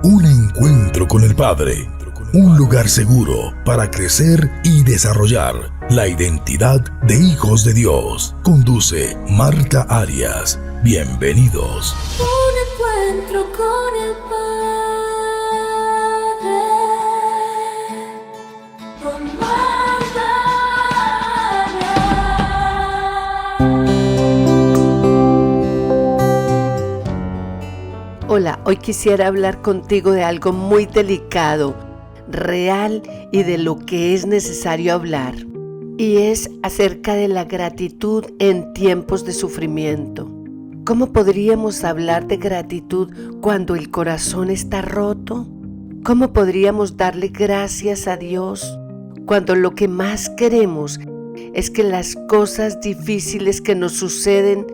Un encuentro con el Padre. Un lugar seguro para crecer y desarrollar la identidad de hijos de Dios. Conduce Marta Arias. Bienvenidos. Un encuentro con el Padre. Con Marta Arias. Hola, hoy quisiera hablar contigo de algo muy delicado, real y de lo que es necesario hablar. Y es acerca de la gratitud en tiempos de sufrimiento. ¿Cómo podríamos hablar de gratitud cuando el corazón está roto? ¿Cómo podríamos darle gracias a Dios cuando lo que más queremos es que las cosas difíciles que nos suceden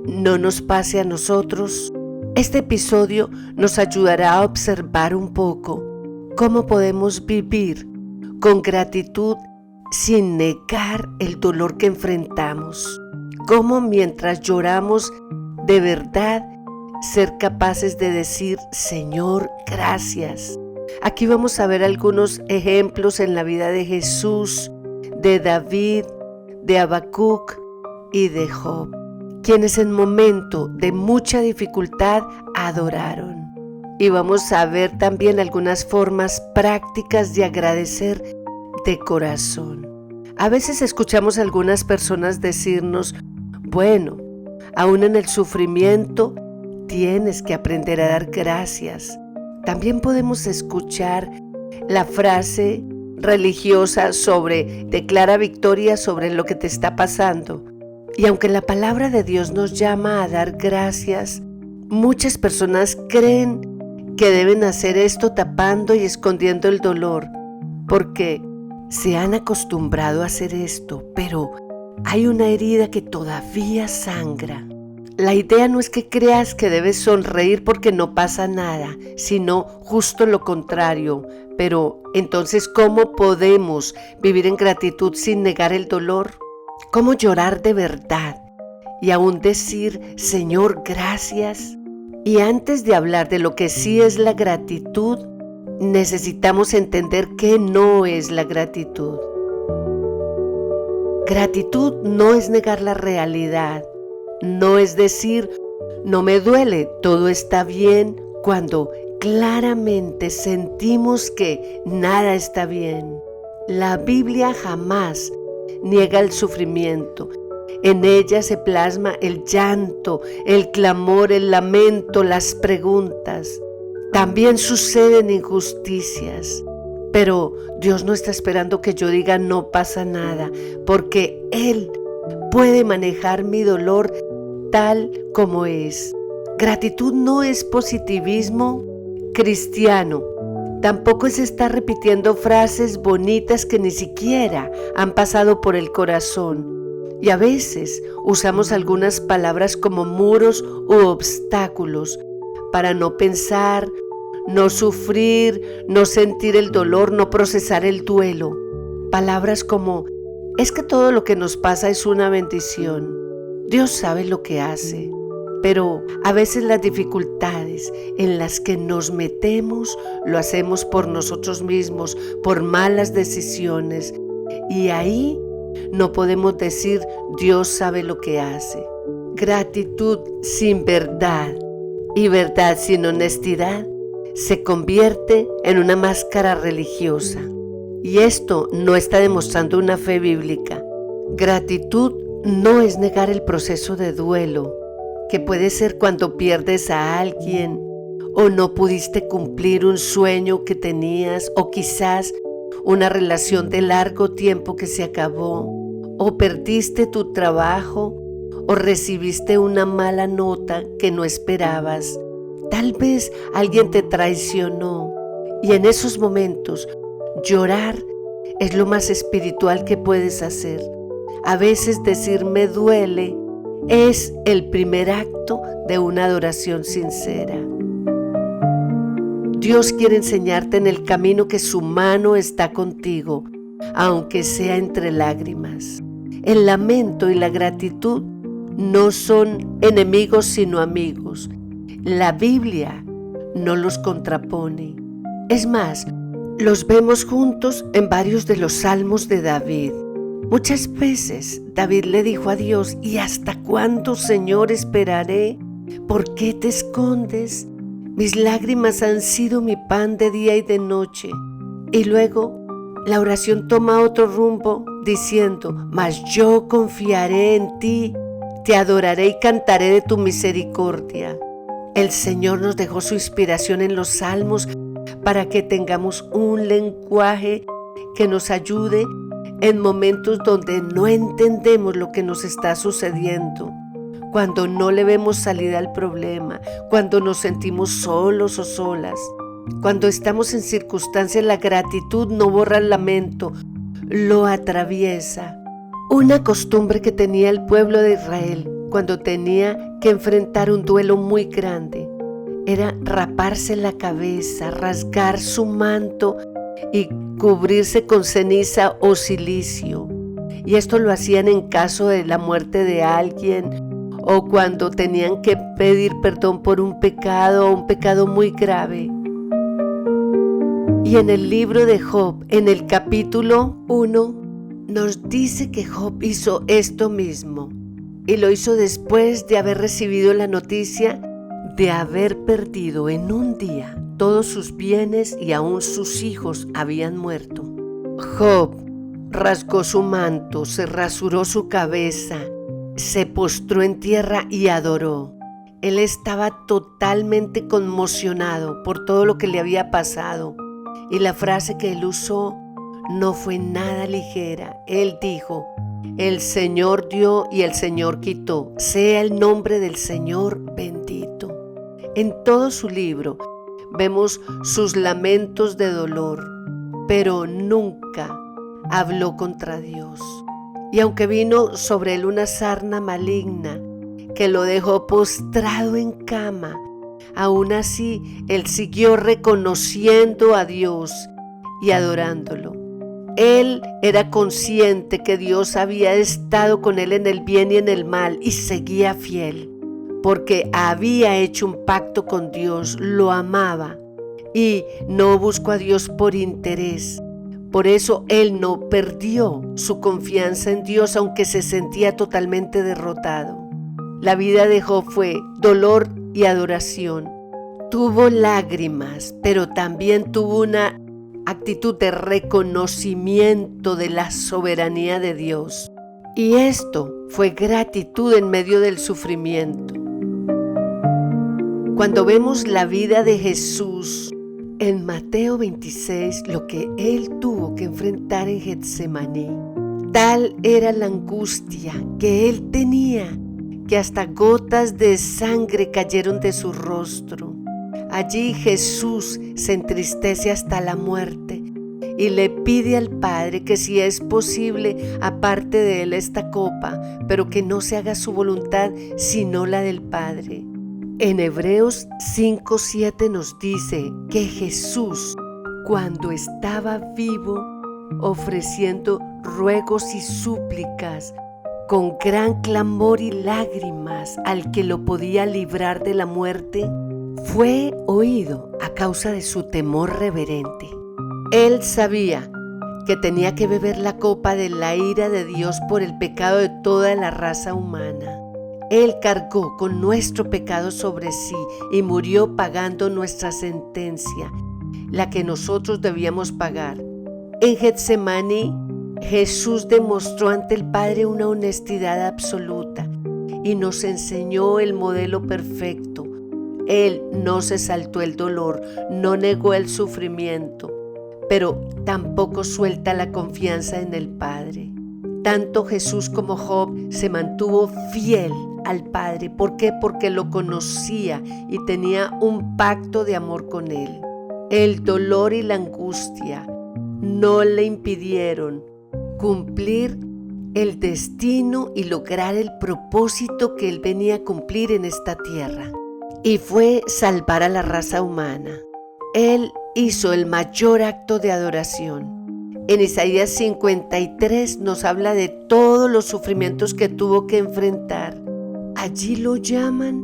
no nos pase a nosotros? Este episodio nos ayudará a observar un poco cómo podemos vivir con gratitud sin negar el dolor que enfrentamos. Cómo mientras lloramos de verdad ser capaces de decir: Señor, gracias. Aquí vamos a ver algunos ejemplos en la vida de Jesús, de David, de Habacuc y de Job, quienes en momento de mucha dificultad adoraron. Y vamos a ver también algunas formas prácticas de agradecer de corazón. A veces escuchamos a algunas personas decirnos: bueno, aún en el sufrimiento tienes que aprender a dar gracias. También podemos escuchar la frase religiosa sobre declara victoria sobre lo que te está pasando. Y aunque la palabra de Dios nos llama a dar gracias, muchas personas creen que deben hacer esto tapando y escondiendo el dolor, porque se han acostumbrado a hacer esto, pero hay una herida que todavía sangra. La idea no es que creas que debes sonreír porque no pasa nada, sino justo lo contrario. Pero entonces, ¿cómo podemos vivir en gratitud sin negar el dolor? ¿Cómo llorar de verdad y aún decir: Señor, gracias? Y antes de hablar de lo que sí es la gratitud, necesitamos entender qué no es la gratitud. Gratitud no es negar la realidad, no es decir: no me duele, todo está bien, cuando claramente sentimos que nada está bien. La Biblia jamás niega el sufrimiento. En ella se plasma el llanto, el clamor, el lamento, las preguntas. También suceden injusticias, pero Dios no está esperando que yo diga no pasa nada, porque Él puede manejar mi dolor tal como es. Gratitud no es positivismo cristiano, tampoco es estar repitiendo frases bonitas que ni siquiera han pasado por el corazón. Y a veces usamos algunas palabras como muros u obstáculos para no pensar, no sufrir, no sentir el dolor, no procesar el duelo. Palabras como: es que todo lo que nos pasa es una bendición. Dios sabe lo que hace. Pero a veces las dificultades en las que nos metemos lo hacemos por nosotros mismos, por malas decisiones. Y ahí no podemos decir: Dios sabe lo que hace. Gratitud sin verdad y verdad sin honestidad se convierte en una máscara religiosa. Y esto no está demostrando una fe bíblica. Gratitud no es negar el proceso de duelo, que puede ser cuando pierdes a alguien o no pudiste cumplir un sueño que tenías, o quizás una relación de largo tiempo que se acabó, o perdiste tu trabajo, o recibiste una mala nota que no esperabas. Tal vez alguien te traicionó, y en esos momentos llorar es lo más espiritual que puedes hacer. A veces decir me duele es el primer acto de una adoración sincera. Dios quiere enseñarte en el camino que su mano está contigo, aunque sea entre lágrimas. El lamento y la gratitud no son enemigos sino amigos. La Biblia no los contrapone. Es más, los vemos juntos en varios de los salmos de David. Muchas veces David le dijo a Dios: ¿y hasta cuándo, Señor, esperaré? ¿Por qué te escondes? Mis lágrimas han sido mi pan de día y de noche. Y luego la oración toma otro rumbo diciendo: mas yo confiaré en ti, te adoraré y cantaré de tu misericordia. El Señor nos dejó su inspiración en los salmos para que tengamos un lenguaje que nos ayude en momentos donde no entendemos lo que nos está sucediendo, cuando no le vemos salida al problema, cuando nos sentimos solos o solas. Cuando estamos en circunstancias, la gratitud no borra el lamento, lo atraviesa. Una costumbre que tenía el pueblo de Israel cuando tenía que enfrentar un duelo muy grande era raparse la cabeza, rasgar su manto y cubrirse con ceniza o cilicio. Y esto lo hacían en caso de la muerte de alguien o cuando tenían que pedir perdón por un pecado muy grave. Y en el libro de Job, en el capítulo 1, nos dice que Job hizo esto mismo. Y lo hizo después de haber recibido la noticia de haber perdido en un día todos sus bienes y aún sus hijos habían muerto. Job rasgó su manto, se rasuró su cabeza, se postró en tierra y adoró. Él estaba totalmente conmocionado por todo lo que le había pasado. Y la frase que él usó no fue nada ligera. Él dijo: el Señor dio y el Señor quitó, sea el nombre del Señor bendito. En todo su libro vemos sus lamentos de dolor, pero nunca habló contra Dios. Y aunque vino sobre él una sarna maligna que lo dejó postrado en cama, aún así él siguió reconociendo a Dios y adorándolo. Él era consciente que Dios había estado con él en el bien y en el mal y seguía fiel, porque había hecho un pacto con Dios, lo amaba y no buscó a Dios por interés. Por eso él no perdió su confianza en Dios, aunque se sentía totalmente derrotado. La vida de Job fue dolor y adoración. Tuvo lágrimas, pero también tuvo una actitud de reconocimiento de la soberanía de Dios. Y esto fue gratitud en medio del sufrimiento. Cuando vemos la vida de Jesús en Mateo 26, lo que él tuvo que enfrentar en Getsemaní, tal era la angustia que él tenía que hasta gotas de sangre cayeron de su rostro. Allí Jesús se entristece hasta la muerte y le pide al Padre que si es posible aparte de él esta copa, pero que no se haga su voluntad sino la del Padre. En Hebreos 5:7 nos dice que Jesús, cuando estaba vivo, ofreciendo ruegos y súplicas con gran clamor y lágrimas al que lo podía librar de la muerte, fue oído a causa de su temor reverente. Él sabía que tenía que beber la copa de la ira de Dios por el pecado de toda la raza humana. Él cargó con nuestro pecado sobre sí y murió pagando nuestra sentencia, la que nosotros debíamos pagar. En Getsemaní, Jesús demostró ante el Padre una honestidad absoluta y nos enseñó el modelo perfecto. Él no se saltó el dolor, no negó el sufrimiento, pero tampoco suelta la confianza en el Padre. Tanto Jesús como Job se mantuvo fiel al Padre. ¿Por qué? Porque lo conocía y tenía un pacto de amor con Él. El dolor y la angustia no le impidieron cumplir el destino y lograr el propósito que Él venía a cumplir en esta tierra. Y fue salvar a la raza humana. Él hizo el mayor acto de adoración. En Isaías 53 nos habla de todos los sufrimientos que tuvo que enfrentar. Allí lo llaman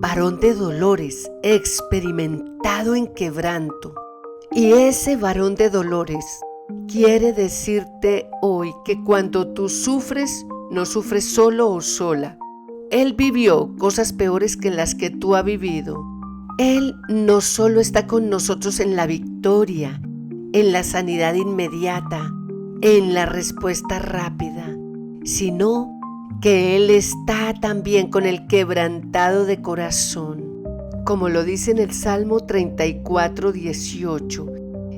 varón de dolores, experimentado en quebranto. Y ese varón de dolores quiere decirte hoy que cuando tú sufres, no sufres solo o sola. Él vivió cosas peores que las que tú has vivido. Él no solo está con nosotros en la victoria, en la sanidad inmediata, en la respuesta rápida, sino que Él está también con el quebrantado de corazón. Como lo dice en el Salmo 34:18,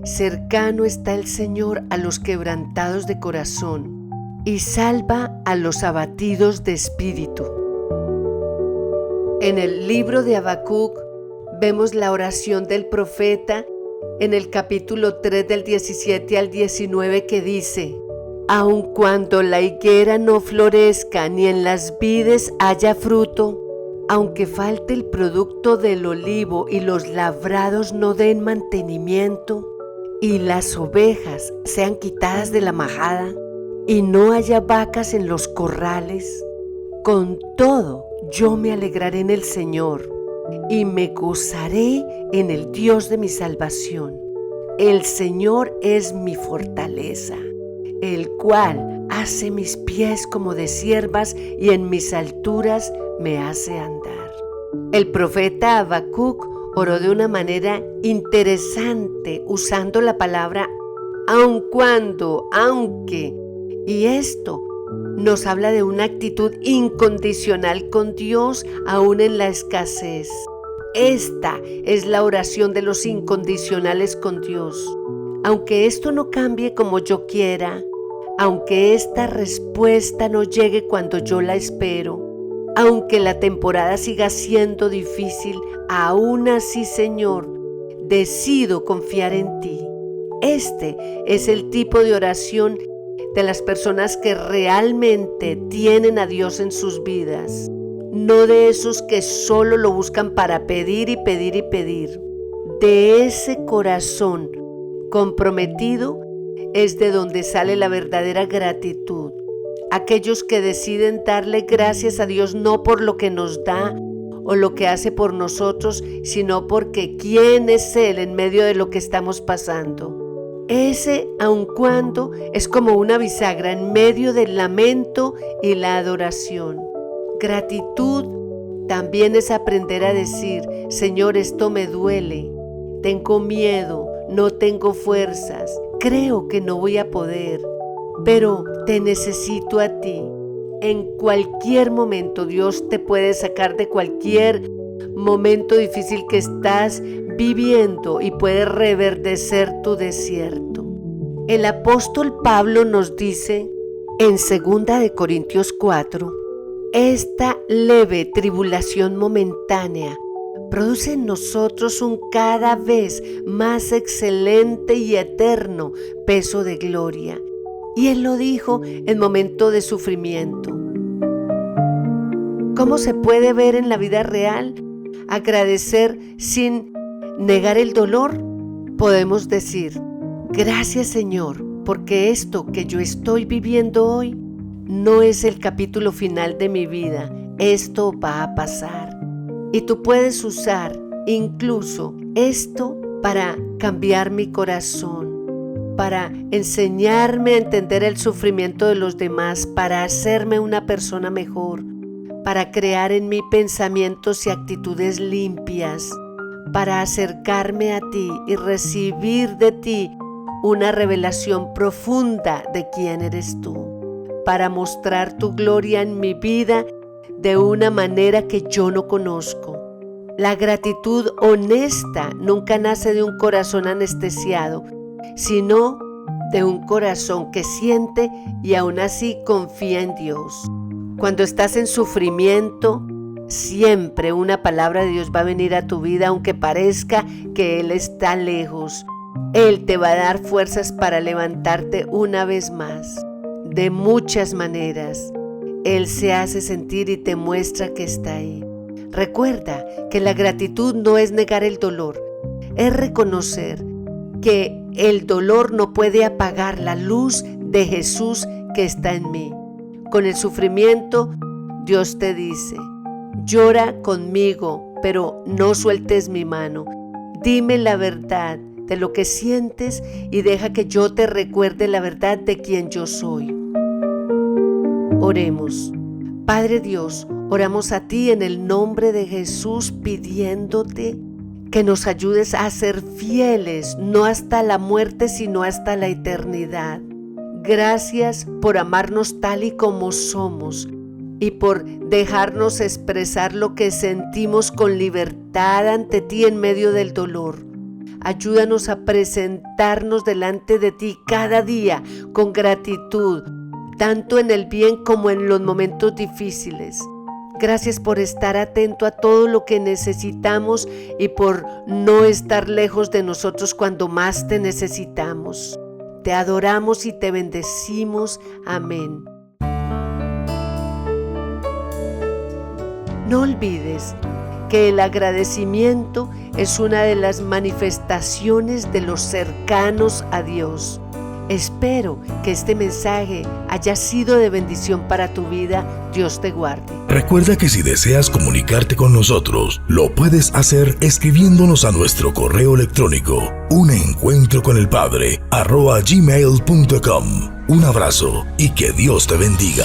cercano está el Señor a los quebrantados de corazón y salva a los abatidos de espíritu. En el libro de Habacuc vemos la oración del profeta en el capítulo 3 del 17 al 19 que dice: aun cuando la higuera no florezca ni en las vides haya fruto, aunque falte el producto del olivo y los labrados no den mantenimiento, y las ovejas sean quitadas de la majada, y no haya vacas en los corrales, con todo yo me alegraré en el Señor, y me gozaré en el Dios de mi salvación. El Señor es mi fortaleza, el cual hace mis pies como de ciervas y en mis alturas me hace andar. El profeta Habacuc oró de una manera interesante usando la palabra aun cuando, aunque, y esto nos habla de una actitud incondicional con Dios aún en la escasez. Esta es la oración de los incondicionales con Dios. Aunque esto no cambie como yo quiera, aunque esta respuesta no llegue cuando yo la espero, aunque la temporada siga siendo difícil, aún así, Señor, decido confiar en ti. Este es el tipo de oración de las personas que realmente tienen a Dios en sus vidas, no de esos que solo lo buscan para pedir y pedir y pedir. De ese corazón comprometido es de donde sale la verdadera gratitud. Aquellos que deciden darle gracias a Dios no por lo que nos da o lo que hace por nosotros, sino porque quién es Él en medio de lo que estamos pasando. Ese, aun cuando, es como una bisagra en medio del lamento y la adoración. Gratitud también es aprender a decir: Señor, esto me duele, tengo miedo, no tengo fuerzas, creo que no voy a poder, pero te necesito a ti. En cualquier momento Dios te puede sacar de cualquier momento difícil que estás viviendo y puede reverdecer tu desierto. El apóstol Pablo nos dice en 2 Corintios 4, esta leve tribulación momentánea produce en nosotros un cada vez más excelente y eterno peso de gloria. Y él lo dijo en momento de sufrimiento. ¿Cómo se puede ver en la vida real? Agradecer sin negar el dolor. Podemos decir: gracias, Señor, porque esto que yo estoy viviendo hoy no es el capítulo final de mi vida. Esto va a pasar. Y tú puedes usar incluso esto para cambiar mi corazón, para enseñarme a entender el sufrimiento de los demás, para hacerme una persona mejor, para crear en mí pensamientos y actitudes limpias, para acercarme a ti y recibir de ti una revelación profunda de quién eres tú, para mostrar tu gloria en mi vida de una manera que yo no conozco. La gratitud honesta nunca nace de un corazón anestesiado, sino de un corazón que siente y aún así confía en Dios. Cuando estás en sufrimiento, siempre una palabra de Dios va a venir a tu vida, aunque parezca que Él está lejos. Él te va a dar fuerzas para levantarte una vez más. De muchas maneras, Él se hace sentir y te muestra que está ahí. Recuerda que la gratitud no es negar el dolor, es reconocer que el dolor no puede apagar la luz de Jesús que está en mí. Con el sufrimiento, Dios te dice: llora conmigo, pero no sueltes mi mano. Dime la verdad de lo que sientes y deja que yo te recuerde la verdad de quien yo soy. Oremos. Padre Dios, oramos a ti en el nombre de Jesús pidiéndote que nos ayudes a ser fieles, no hasta la muerte, sino hasta la eternidad. Gracias por amarnos tal y como somos y por dejarnos expresar lo que sentimos con libertad ante ti en medio del dolor. Ayúdanos a presentarnos delante de ti cada día con gratitud, tanto en el bien como en los momentos difíciles. Gracias por estar atento a todo lo que necesitamos y por no estar lejos de nosotros cuando más te necesitamos. Te adoramos y te bendecimos. Amén. No olvides que el agradecimiento es una de las manifestaciones de los cercanos a Dios. Espero que este mensaje haya sido de bendición para tu vida. Dios te guarde. Recuerda que si deseas comunicarte con nosotros, lo puedes hacer escribiéndonos a nuestro correo electrónico unencuentroconelpadre@gmail.com. Un abrazo y que Dios te bendiga.